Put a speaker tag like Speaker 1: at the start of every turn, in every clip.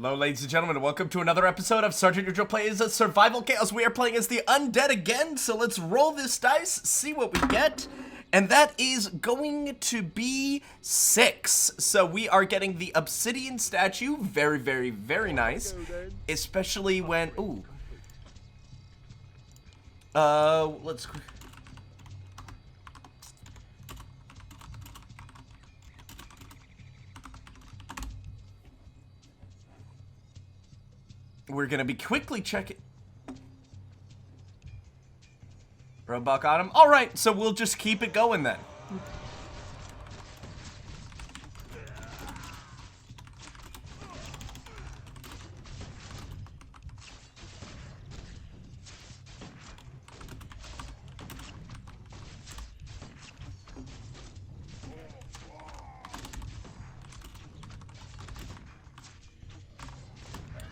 Speaker 1: Hello, ladies and gentlemen, and welcome to another episode of Sergeant Neutral Plays a Survival Chaos. We are playing as the Undead again, so let's roll this dice, see what we get. And that is going to be 6. So we are getting the obsidian statue. Very, very, very nice. Especially when, ooh. Let's... We're gonna be quickly checking. Roadblock on him. All right, so we'll just keep it going then.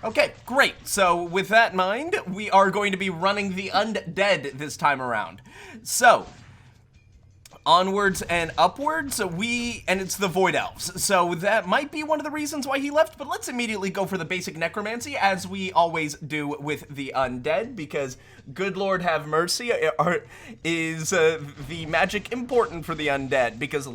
Speaker 1: Okay, great. So with that in mind, we are going to be running the Undead this time around. So, onwards and upwards, and it's the Void Elves. So that might be one of the reasons why he left, but let's immediately go for the basic necromancy, as we always do with the Undead, because good Lord have mercy, is the magic important for the Undead, because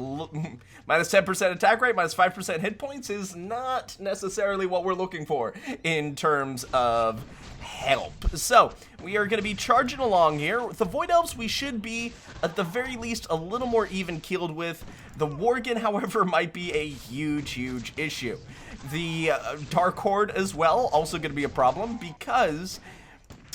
Speaker 1: minus 10% attack rate, minus 5% hit points is not necessarily what we're looking for in terms of help. So, we are going to be charging along here. With the Void Elves, we should be, at the very least, a little more even-keeled with. The Worgen, however, might be a huge, huge issue. The Dark Horde as well, also going to be a problem, because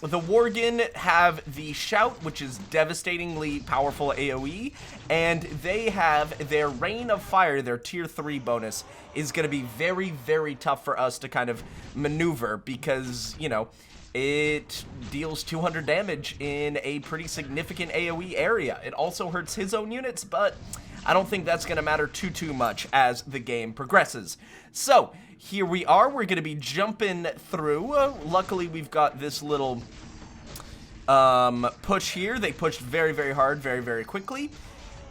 Speaker 1: the Worgen have the Shout, which is devastatingly powerful AoE, and they have their Rain of Fire, their tier 3 bonus, is going to be very, very tough for us to kind of maneuver because, you know, it deals 200 damage in a pretty significant AoE area. It also hurts his own units, but I don't think that's going to matter too much as the game progresses. So, here we are. We're going to be jumping through. Luckily, we've got this little push here. They pushed very, very hard, very, very quickly.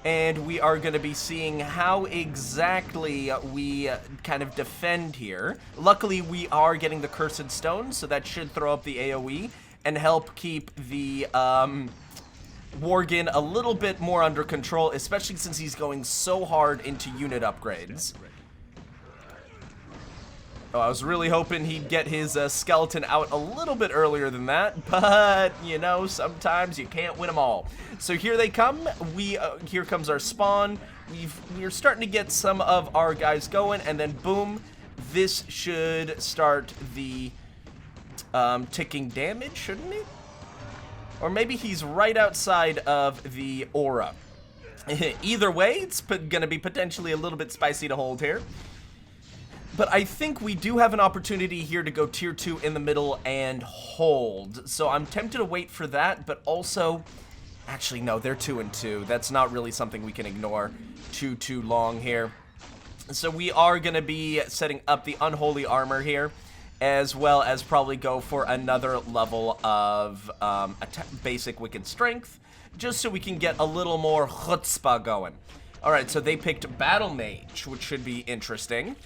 Speaker 1: And we are going to be seeing how exactly we kind of defend here. Luckily, we are getting the Cursed Stone, so that should throw up the AoE and help keep the Worgen a little bit more under control, especially since he's going so hard into unit upgrades. Oh, I was really hoping he'd get his skeleton out a little bit earlier than that, but, you know, sometimes you can't win them all. So here they come. Here comes our spawn. We're starting to get some of our guys going, and then boom, this should start the ticking damage, shouldn't it? Or maybe he's right outside of the aura. Either way, it's going to be potentially a little bit spicy to hold here. But I think we do have an opportunity here to go tier 2 in the middle and hold. So I'm tempted to wait for that, but also, actually no, they're 2 and 2. That's not really something we can ignore too long here. So we are going to be setting up the Unholy Armor here, as well as probably go for another level of basic Wicked Strength, just so we can get a little more chutzpah going. Alright, so they picked Battle Mage, which should be interesting.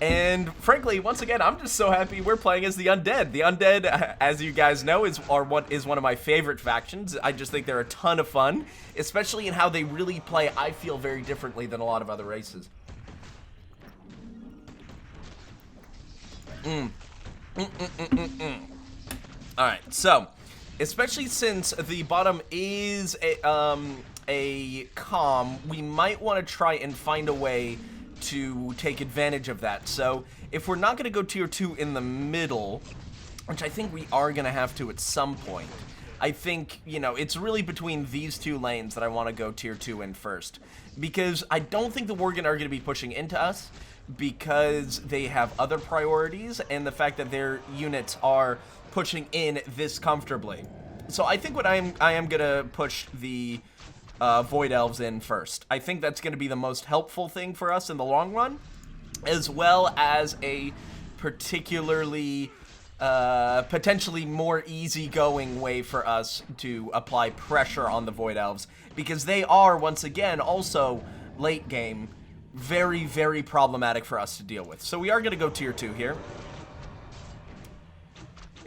Speaker 1: And frankly, once again, I'm just so happy we're playing as the Undead. The Undead, as you guys know, is one of my favorite factions. I just think they're a ton of fun, especially in how they really play, I feel, very differently than a lot of other races. Alright, so, especially since the bottom is a calm, we might want to try and find a way to take advantage of that. So if we're not going to go tier 2 in the middle, which I think we are going to have to at some point, I think, you know, it's really between these two lanes that I want to go tier 2 in first, because I don't think the Worgen are going to be pushing into us because they have other priorities, and the fact that their units are pushing in this comfortably. So I think what I am going to push the Void Elves in first. I think that's going to be the most helpful thing for us in the long run, as well as a particularly, potentially more easygoing way for us to apply pressure on the Void Elves, because they are, once again, also late game, very, very problematic for us to deal with. So we are going to go tier 2 here.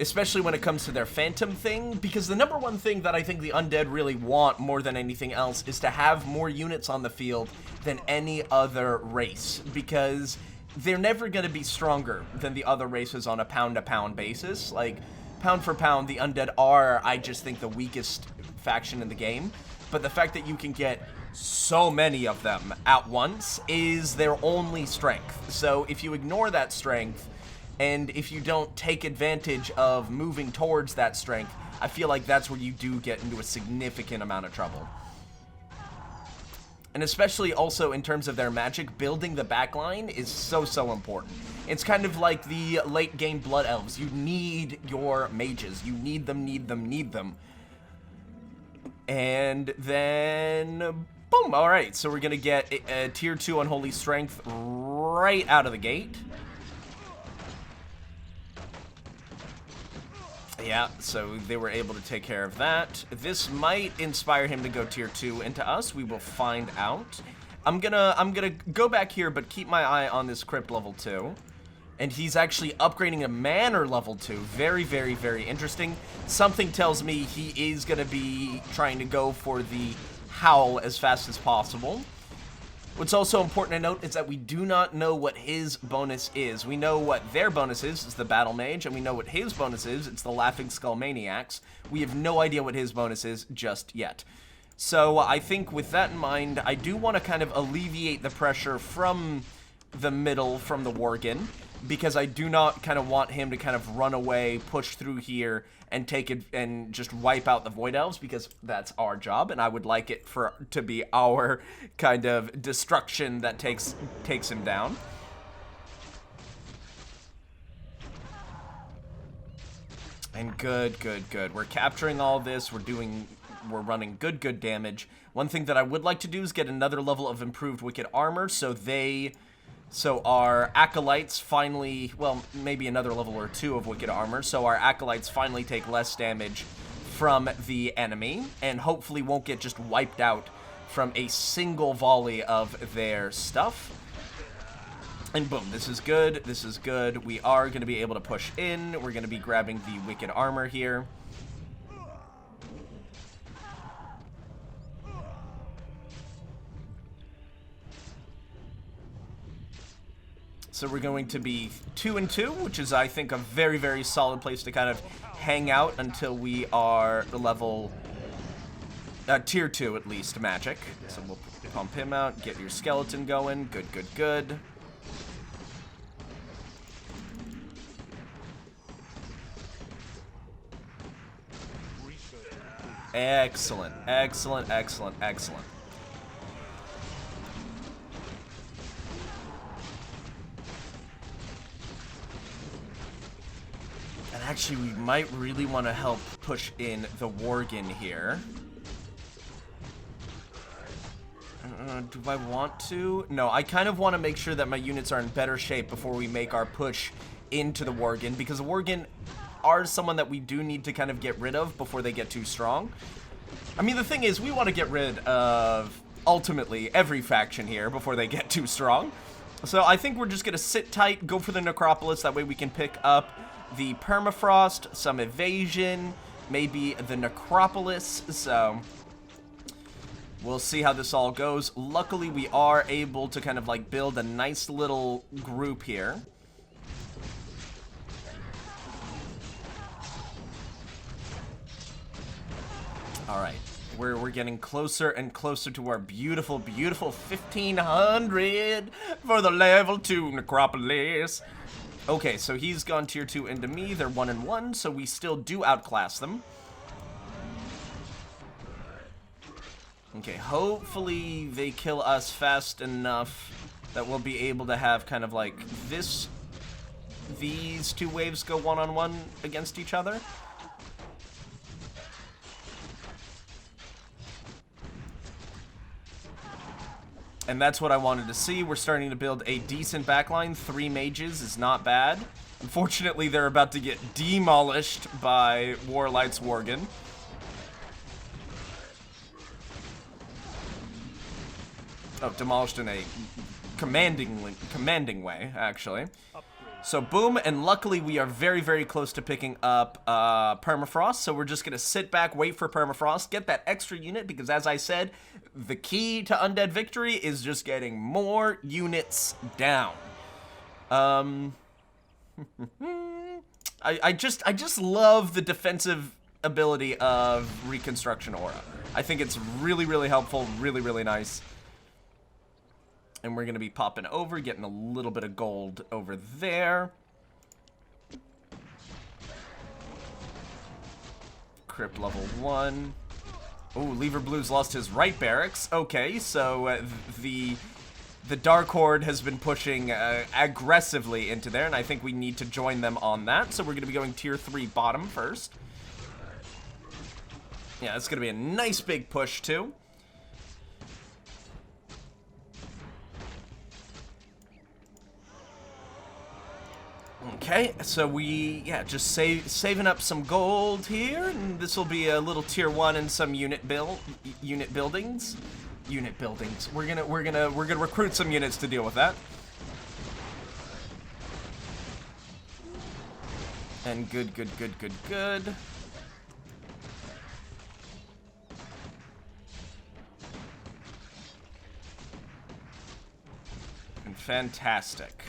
Speaker 1: especially when it comes to their phantom thing, because the number one thing that I think the Undead really want more than anything else is to have more units on the field than any other race, because they're never going to be stronger than the other races on a pound-to-pound basis. Like, pound for pound, the Undead are, I just think, the weakest faction in the game, but the fact that you can get so many of them at once is their only strength. So if you ignore that strength, and if you don't take advantage of moving towards that strength, I feel like that's where you do get into a significant amount of trouble. And especially also in terms of their magic, building the backline is so important. It's kind of like the late game Blood Elves. You need your mages. You need them. And then, boom, alright. So we're going to get a tier 2 Unholy Strength right out of the gate. Yeah, so they were able to take care of that. This might inspire him to go tier 2 into us. We will find out. I'm gonna go back here, but keep my eye on this crypt level 2. And he's actually upgrading a manor level 2. Very interesting. Something tells me he is gonna be trying to go for the howl as fast as possible. What's also important to note is that we do not know what his bonus is. We know what their bonus is, it's the Battle Mage, and we know what his bonus is, it's the Laughing Skull Maniacs. We have no idea what his bonus is just yet. So I think with that in mind, I do want to kind of alleviate the pressure from the middle, from the Worgen, because I do not kind of want him to kind of run away, push through here, and take it and just wipe out the Void Elves, because that's our job, and I would like it to be our kind of destruction that takes him down. And good. We're capturing all this. We're running good damage. One thing that I would like to do is get another level of improved Wicked Armor, so our Acolytes finally, well, maybe another level or 2 of Wicked Armor, so our Acolytes finally take less damage from the enemy, and hopefully won't get just wiped out from a single volley of their stuff. And boom, this is good. We are going to be able to push in. We're going to be grabbing the Wicked Armor here. So we're going to be 2 and 2, which is, I think, a very solid place to kind of hang out until we are level tier 2 at least magic. So we'll pump him out, get your skeleton going. Good. Excellent. And actually, we might really want to help push in the Worgen here. Do I want to? No, I kind of want to make sure that my units are in better shape before we make our push into the Worgen, because the Worgen are someone that we do need to kind of get rid of before they get too strong. I mean, the thing is, we want to get rid of, ultimately, every faction here before they get too strong. So I think we're just going to sit tight, go for the Necropolis, that way we can pick up the Permafrost, some evasion, maybe the Necropolis, so we'll see how this all goes. Luckily, we are able to kind of like build a nice little group here. Alright, we're getting closer and closer to our beautiful 1500 for the level 2 Necropolis. Okay, so he's gone tier 2 into me. They're 1 and 1, so we still do outclass them. Okay, hopefully they kill us fast enough that we'll be able to have kind of like these two waves go one-on-one against each other. And that's what I wanted to see. We're starting to build a decent backline. 3 mages is not bad. Unfortunately, they're about to get demolished by Warlight's Worgen. Oh, demolished in a commanding way, actually. So boom, and luckily we are very, very close to picking up Permafrost, so we're just going to sit back, wait for Permafrost, get that extra unit, because as I said, the key to Undead victory is just getting more units down. I just love the defensive ability of Reconstruction Aura. I think it's really, really helpful, really, really nice. And we're going to be popping over, getting a little bit of gold over there. Crypt level 1. Oh, Lever Blue's lost his right barracks. Okay, so the Dark Horde has been pushing aggressively into there, and I think we need to join them on that. So we're going to be going tier 3 bottom first. Yeah, it's going to be a nice big push, too. Okay, so we, yeah, just saving up some gold here, and this will be a little tier 1 and some unit buildings. We're gonna recruit some units to deal with that. And good. And fantastic.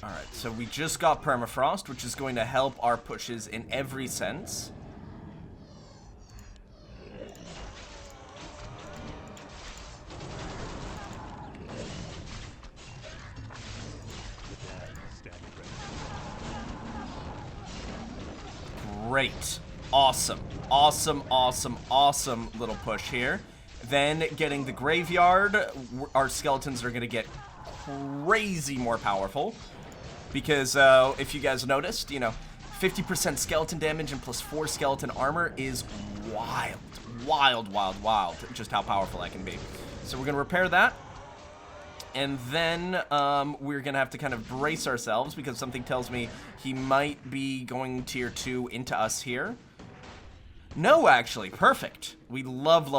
Speaker 1: Alright, so we just got Permafrost, which is going to help our pushes in every sense. Great. Awesome little push here. Then getting the graveyard, our skeletons are going to get crazy more powerful. Because if you guys noticed, you know, 50% skeleton damage and plus 4 skeleton armor is wild. Just how powerful that can be. So we're going to repair that. And then we're going to have to kind of brace ourselves because something tells me he might be going tier 2 into us here. No, actually. Perfect. We love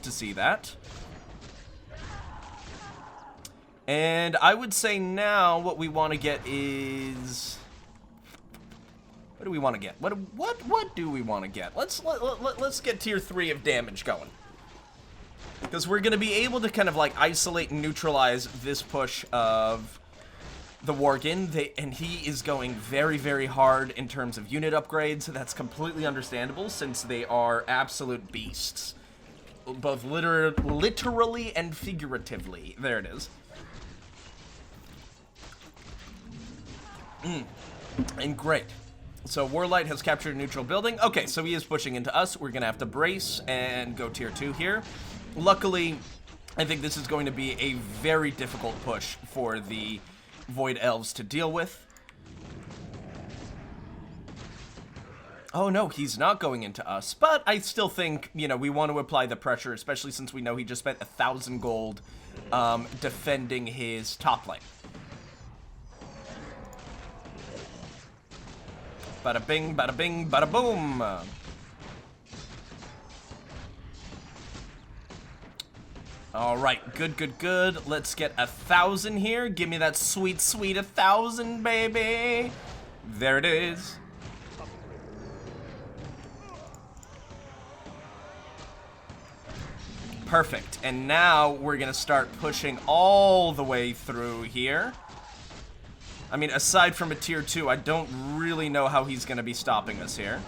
Speaker 1: to see that. And I would say now what we want to get is... What do we want to get? What do we want to get? Let's get tier 3 of damage going. Because we're going to be able to kind of like isolate and neutralize this push of the Worgen. And he is going very, very hard in terms of unit upgrades. That's completely understandable since they are absolute beasts. Both literally and figuratively. There it is. And great. So Warlight has captured a neutral building. Okay, so he is pushing into us. We're going to have to brace and go tier 2 here. Luckily, I think this is going to be a very difficult push for the Void Elves to deal with. Oh no, he's not going into us. But I still think, you know, we want to apply the pressure, especially since we know he just spent 1,000 gold defending his top lane. Bada bing, bada boom. Alright, good. Let's get 1,000 here. Give me that sweet 1,000, baby. There it is. Perfect. And now we're gonna start pushing all the way through here. I mean, aside from a tier 2, I don't really know how he's going to be stopping us here.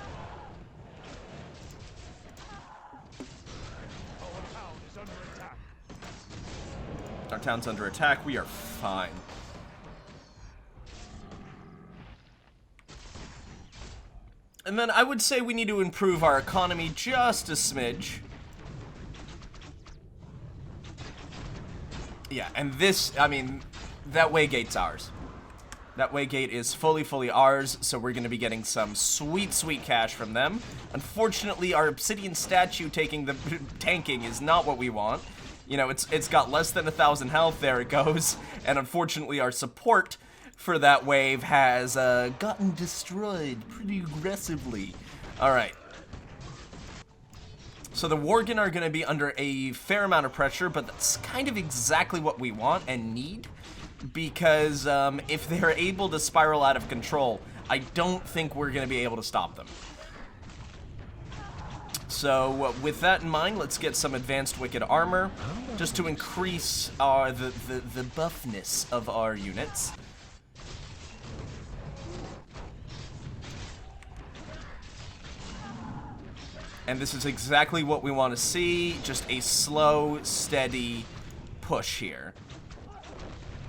Speaker 1: Our town's under attack. We are fine. And then I would say we need to improve our economy just a smidge. Yeah, and this, I mean, that Waygate's ours. That Waygate is fully ours, so we're going to be getting some sweet cash from them. Unfortunately, our Obsidian statue taking the tanking is not what we want. You know, it's got less than 1,000 health, there it goes. And unfortunately, our support for that wave has gotten destroyed pretty aggressively. All right. So the Worgen are going to be under a fair amount of pressure, but that's kind of exactly what we want and need, because if they're able to spiral out of control, I don't think we're going to be able to stop them. So with that in mind, let's get some advanced wicked armor, just to increase the buffness of our units. And this is exactly what we want to see, just a slow, steady push here.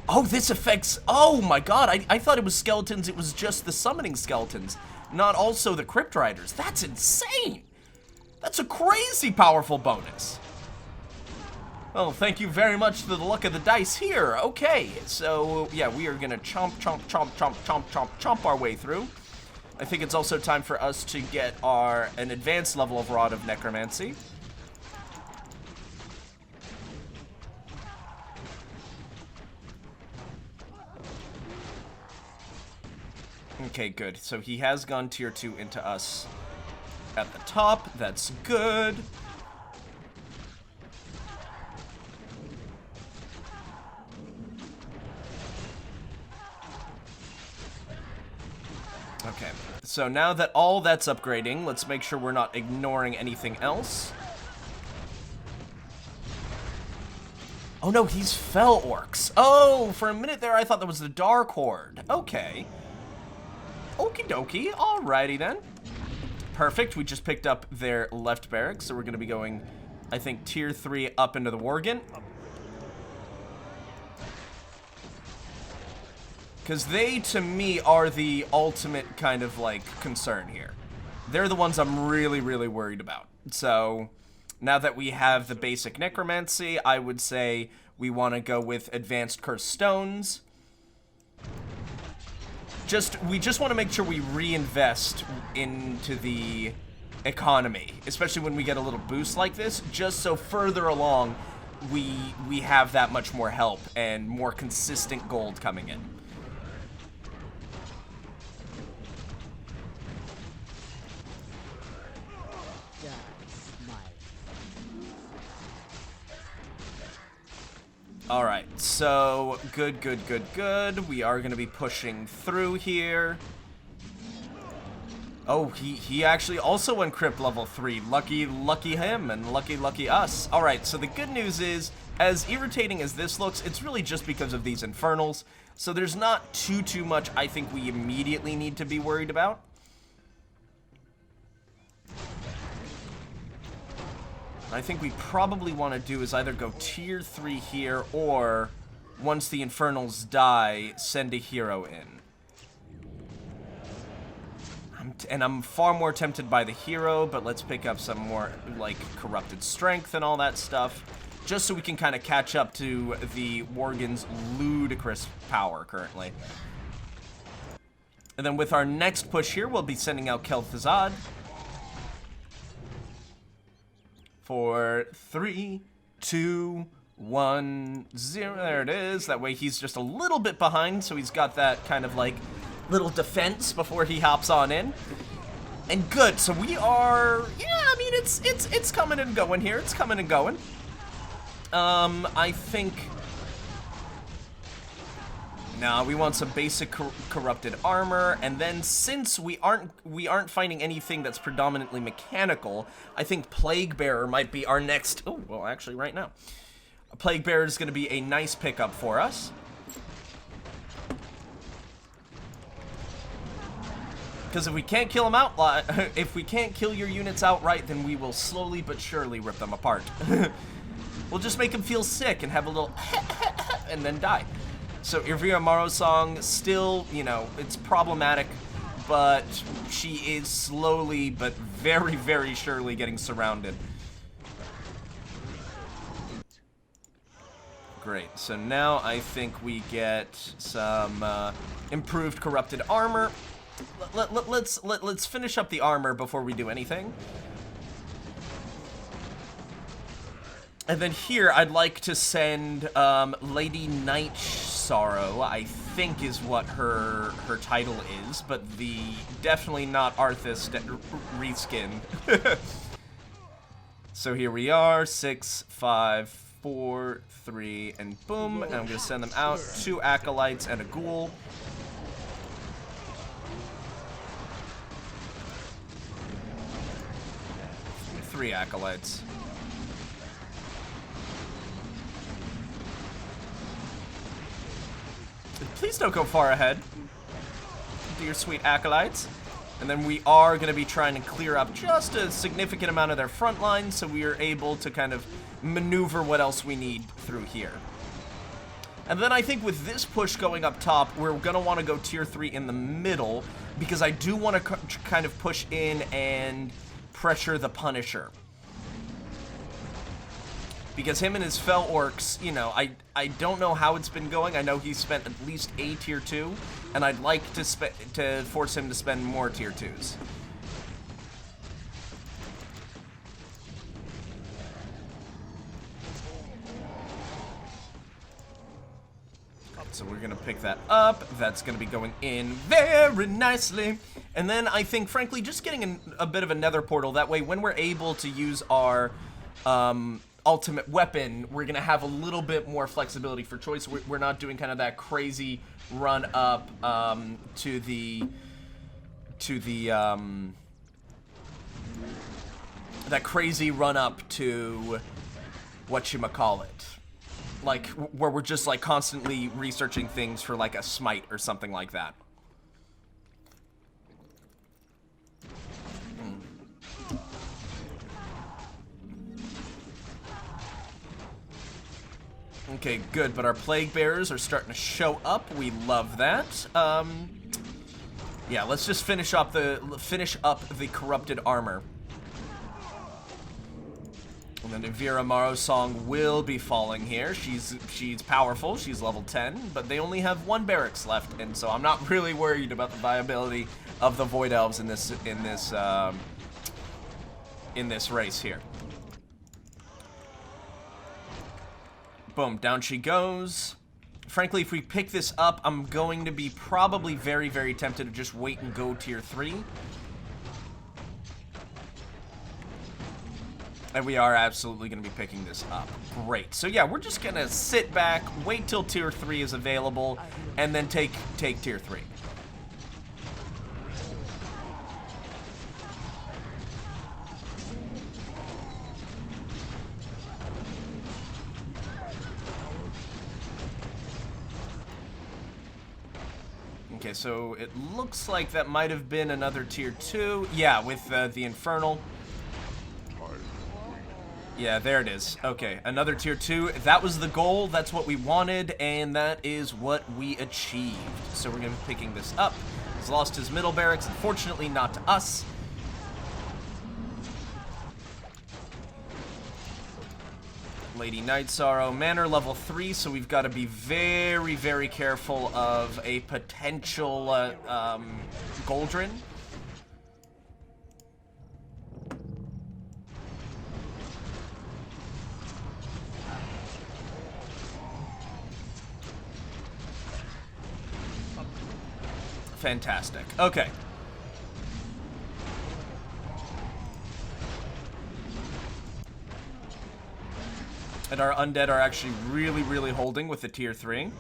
Speaker 1: Oh, this affects... Oh my god, I thought it was skeletons, it was just the summoning skeletons, not also the Crypt Riders. That's insane! That's a crazy powerful bonus. Well, thank you very much to the luck of the dice here. Okay, so yeah, we are gonna chomp, chomp, chomp, chomp, chomp, chomp, chomp our way through. I think it's also time for us to get an advanced level of Rod of Necromancy. Okay, good. So he has gone tier 2 into us at the top. That's good. Okay, so now that all that's upgrading, let's make sure we're not ignoring anything else. Oh no, he's Fell Orcs. Oh, for a minute there I thought that was the Dark Horde. Okay. Okie dokie, alrighty then. Perfect, we just picked up their left barracks, so we're gonna be going, I think, tier 3 up into the Worgen. Because they, to me, are the ultimate kind of, like, concern here. They're the ones I'm really, really worried about. So, now that we have the basic necromancy, I would say we want to go with advanced cursed stones. We just want to make sure we reinvest into the economy, especially when we get a little boost like this, just so further along we have that much more help and more consistent gold coming in. Alright, so good. We are going to be pushing through here. Oh, he actually also went Crypt level 3. Lucky him and lucky us. Alright, so the good news is, as irritating as this looks, it's really just because of these infernals. So there's not too much I think we immediately need to be worried about. I think we probably want to do is either go tier 3 here, or once the Infernals die, send a hero in. I'm far more tempted by the hero, but let's pick up some more, like, Corrupted Strength and all that stuff, just so we can kind of catch up to the Worgen's ludicrous power currently. And then with our next push here, we'll be sending out Kel'Thuzad. For 3, 2, 1, 0. There it is. That way he's just a little bit behind, so he's got that kind of like little defense before he hops on in. And good. So we are, yeah, I mean it's coming and going here. It's coming and going. I think no, we want some basic corrupted armor, and then since we aren't finding anything that's predominantly mechanical, I think Plague Bearer might be our next. Oh, well, actually, right now, a Plague Bearer is going to be a nice pickup for us. Because if we can't kill them out, if we can't kill your units outright, then we will slowly but surely rip them apart. We'll just make them feel sick and have a little and then die. So Irvira Morrowsong, still, you know, it's problematic, but she is slowly but very, very surely getting surrounded. Great, so now I think we get some improved corrupted armor. Let's finish up the armor before we do anything. And then here, I'd like to send Lady Night Sorrow, I think is what her title is, but the definitely not Arthas reskin. So here we are, 6, 5, 4, 3, and boom, and I'm gonna send them out. 2 acolytes and a ghoul. Three acolytes. Please don't go far ahead. Do your sweet acolytes. And then we are going to be trying to clear up just a significant amount of their front lines so we are able to kind of maneuver what else we need through here. And then I think with this push going up top, we're going to want to go tier 3 in the middle because I do want to kind of push in and pressure the Punisher. Because him and his Fel Orcs, you know, I don't know how it's been going. I know he's spent at least a tier 2, and I'd like to force him to spend more tier 2s. So we're gonna pick that up. That's gonna be going in very nicely. And then I think, frankly, just getting a bit of a nether portal. That way, when we're able to use our ultimate weapon, we're gonna have a little bit more flexibility for choice. We're not doing kind of that crazy run up to the that crazy run up to whatchamacallit, like where we're just like constantly researching things for like a smite or something like that. Okay, good, but our plague bearers are starting to show up. We love that. Yeah, let's just finish up the corrupted armor. And then Evira Maro's song will be falling here. She's powerful. She's level 10, but they only have 1 barracks left, and so I'm not really worried about the viability of the Void Elves in this race here. Boom, down she goes. Frankly, if we pick this up, I'm going to be probably very, very tempted to just wait and go tier 3. And we are absolutely going to be picking this up. Great. So yeah, we're just going to sit back, wait till tier 3 is available, and then take tier 3. Okay, so it looks like that might have been another tier 2. Yeah, with the Infernal. Yeah, there it is. Okay, another tier 2. That was the goal. That's what we wanted, and that is what we achieved. So we're going to be picking this up. He's lost his middle barracks, unfortunately not to us. Lady Night Sorrow, Manor level 3, so we've got to be very, very careful of a potential Goldrin. Fantastic. Okay. And our Undead are actually really, really holding with the tier 3.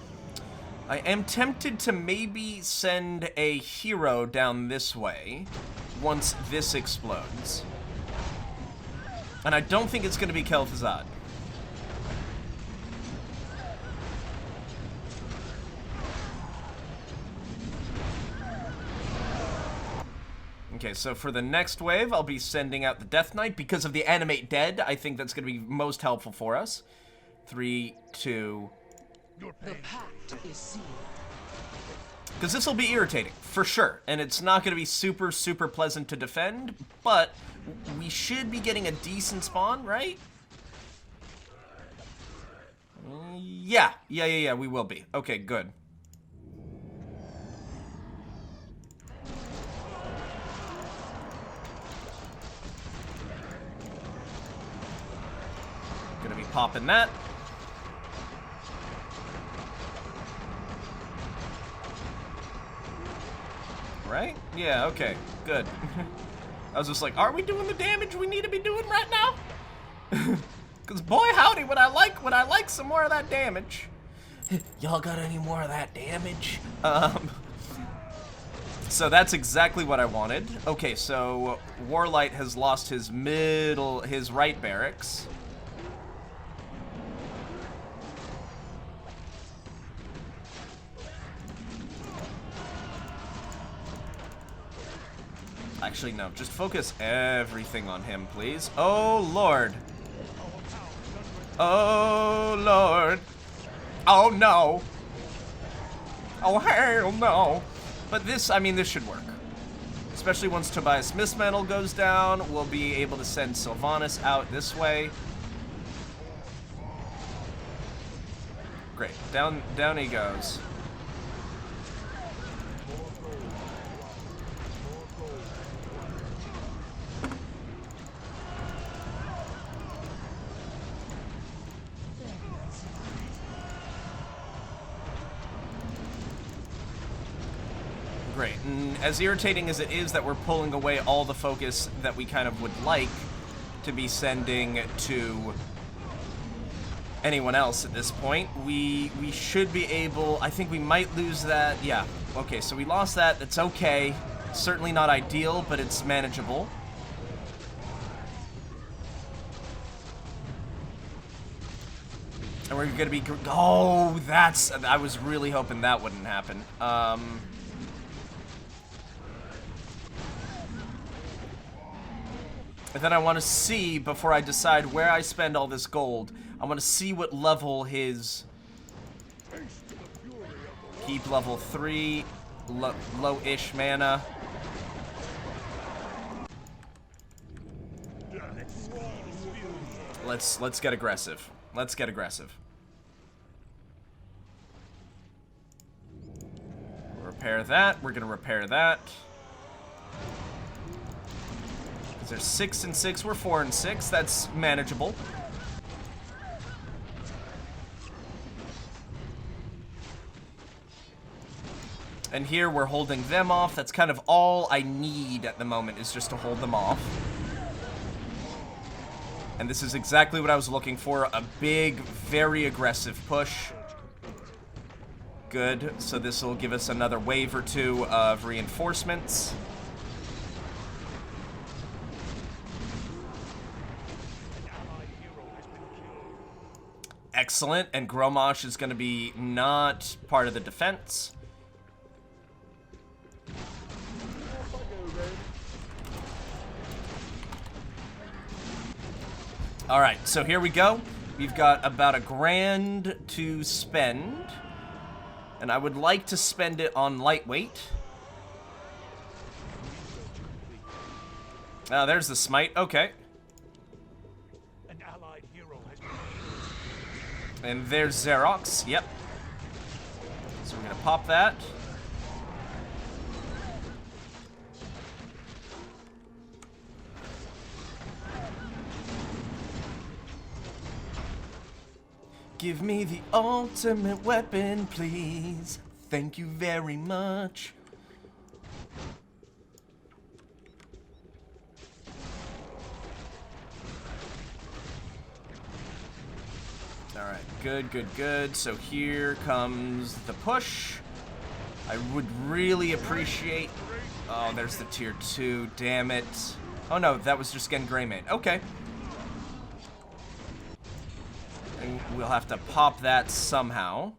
Speaker 1: I am tempted to maybe send a hero down this way once this explodes. And I don't think it's going to be Kel'Thuzad. Okay, so for the next wave, I'll be sending out the Death Knight because of the Animate Dead. I think that's going to be most helpful for us. 3, 2... The pact is sealed. Because this will be irritating, for sure. And it's not going to be super, super pleasant to defend, but we should be getting a decent spawn, right? Yeah, we will be. Okay, good. Gonna be popping that. right? Yeah, okay, good. I was just like, are we doing the damage we need to be doing right now? Cause boy howdy, would I like some more of that damage. Y'all got any more of that damage? So that's exactly what I wanted. Okay, so Warlight has lost his right barracks. Actually, no, just focus everything on him, please. Oh, Lord. Oh, Lord. Oh, no. Oh, hell no. But this, I mean, this should work. Especially once Tobias Mistmantle goes down, we'll be able to send Sylvanas out this way. Great. Down he goes. Great, and as irritating as it is that we're pulling away all the focus that we kind of would like to be sending to anyone else at this point, we should be able, I think we might lose that, yeah. Okay, so we lost that, that's okay. Certainly not ideal, but it's manageable. And we're gonna be, oh, I was really hoping that wouldn't happen. And then I want to see, before I decide where I spend all this gold, I want to see what level his... Keep level 3, low-ish mana. Let's get aggressive. Let's get aggressive. Repair that. We're gonna repair that. They're 6 and 6. We're 4 and 6. That's manageable. And here we're holding them off. That's kind of all I need at the moment, is just to hold them off. And this is exactly what I was looking for. A big, very aggressive push. Good. So this will give us another wave or two of reinforcements. Excellent, and Gromosh is going to be not part of the defense. Alright, so here we go. We've got about $1 grand to spend. And I would like to spend it on lightweight. There's the smite, okay. And there's Xerox, yep. So we're gonna pop that. Give me the ultimate weapon, please. Thank you very much. Alright, good, good, good. So here comes the push. I would really appreciate... Oh, there's the tier 2, damn it. Oh no, that was just getting Greymane. Okay. And we'll have to pop that somehow.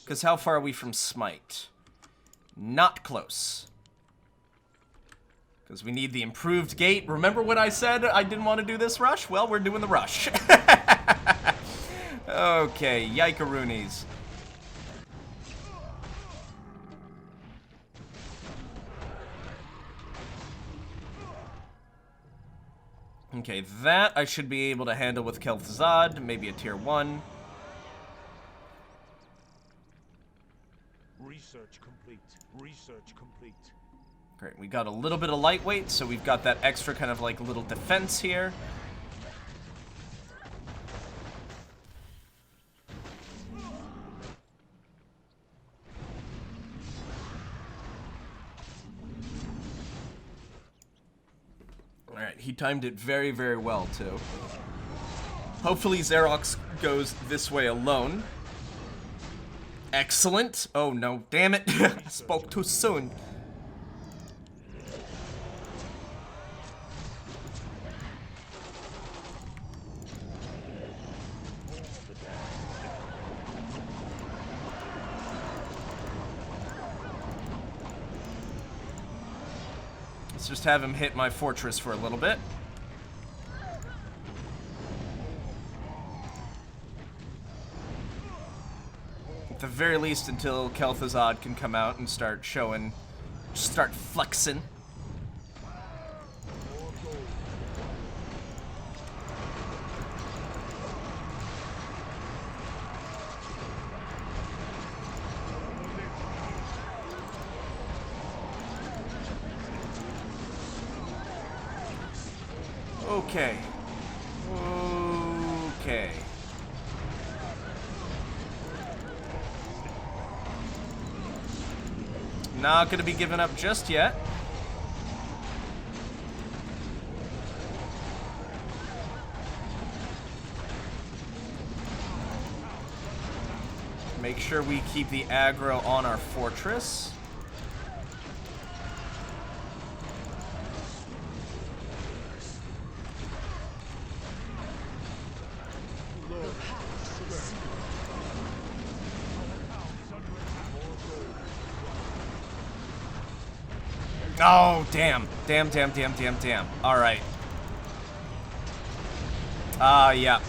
Speaker 1: Because how far are we from Smite? Not close. Because we need the improved gate. Remember when I said I didn't want to do this rush? Well, we're doing the rush. Okay, yikeroonies. Okay, that I should be able to handle with Kel'Thuzad, maybe a tier 1.
Speaker 2: Research complete. Research complete.
Speaker 1: Great, we got a little bit of lightweight, so we've got that extra kind of like little defense here. Alright, he timed it very, very well, too. Hopefully Xerox goes this way alone. Excellent. Oh, no. Damn it. I spoke too soon. Let's just have him hit my fortress for a little bit. At the very least, until Kel'Thuzad can come out and start showing, start flexing. Okay. Okay. Not gonna be giving up just yet. Make sure we keep the aggro on our fortress. Oh, damn. Damn. All right. Yeah.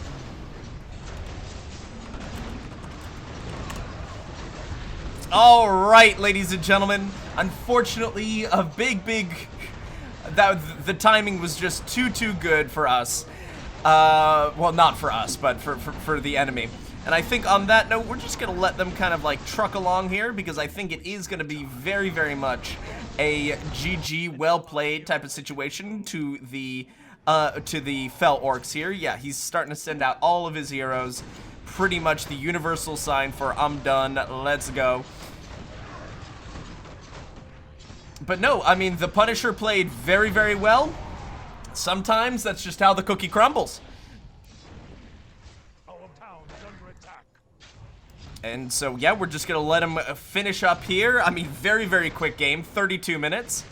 Speaker 1: All right, ladies and gentlemen. Unfortunately, a big... the timing was just too good for us. Well, not for us, but for the enemy. And I think on that note, we're just gonna let them kind of like truck along here, because I think it is gonna be very, very much a GG, well played type of situation to the Fel Orcs here. Yeah, he's starting to send out all of his heroes. Pretty much the universal sign for I'm done, let's go. But no, I mean, the Punisher played very, very well. Sometimes that's just how the cookie crumbles. And so, yeah, we're just going to let him finish up here. I mean, very, very quick game, 32 minutes.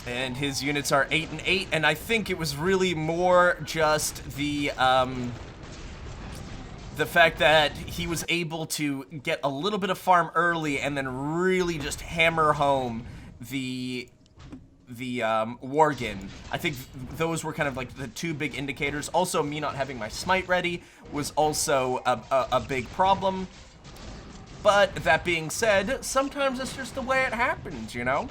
Speaker 1: And his units are 8 and 8, and I think it was really more just the fact that he was able to get a little bit of farm early and then really just hammer home the Worgen. I think those were kind of like the two big indicators. Also, me not having my smite ready was also a big problem. But that being said, sometimes it's just the way it happens, you know?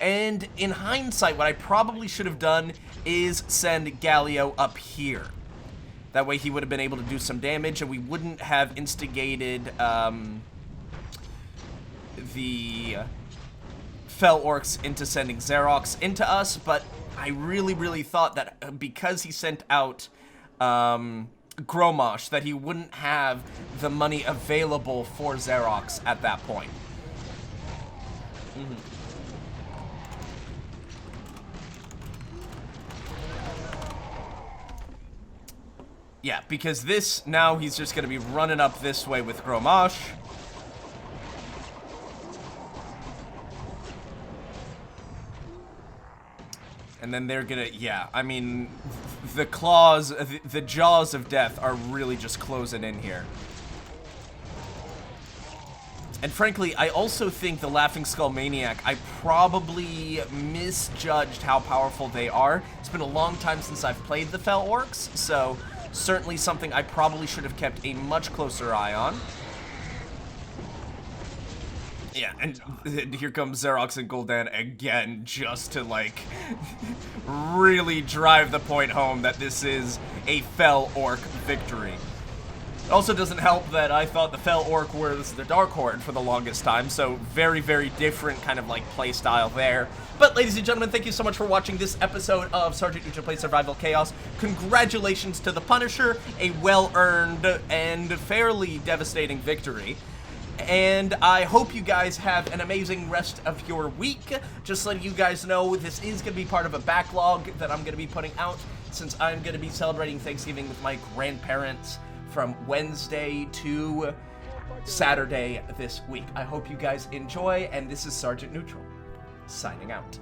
Speaker 1: And in hindsight, what I probably should have done is send Galio up here. That way he would have been able to do some damage, and we wouldn't have instigated the Fel Orcs into sending Xerox into us. But I really thought that because he sent out Gromosh, that he wouldn't have the money available for Xerox at that point. Yeah, because this, now he's just going to be running up this way with Gromosh. And then they're gonna, yeah, I mean, the claws, the jaws of death are really just closing in here. And frankly, I also think the Laughing Skull Maniac, I probably misjudged how powerful they are. It's been a long time since I've played the Fel Orcs, so certainly something I probably should have kept a much closer eye on. Yeah, and here comes Xerox and Gul'dan again, just to, like, really drive the point home that this is a Fel Orc victory. It also doesn't help that I thought the Fel Orc was the Dark Horde for the longest time, so very, very different kind of, like, play style there. But, ladies and gentlemen, thank you so much for watching this episode of Sergeant Ninja Plays Survival Chaos. Congratulations to the Punisher, a well-earned and fairly devastating victory. And I hope you guys have an amazing rest of your week. Just letting you guys know, this is going to be part of a backlog that I'm going to be putting out, since I'm going to be celebrating Thanksgiving with my grandparents from Wednesday to Saturday this week. I hope you guys enjoy, and this is Sergeant Neutral, signing out.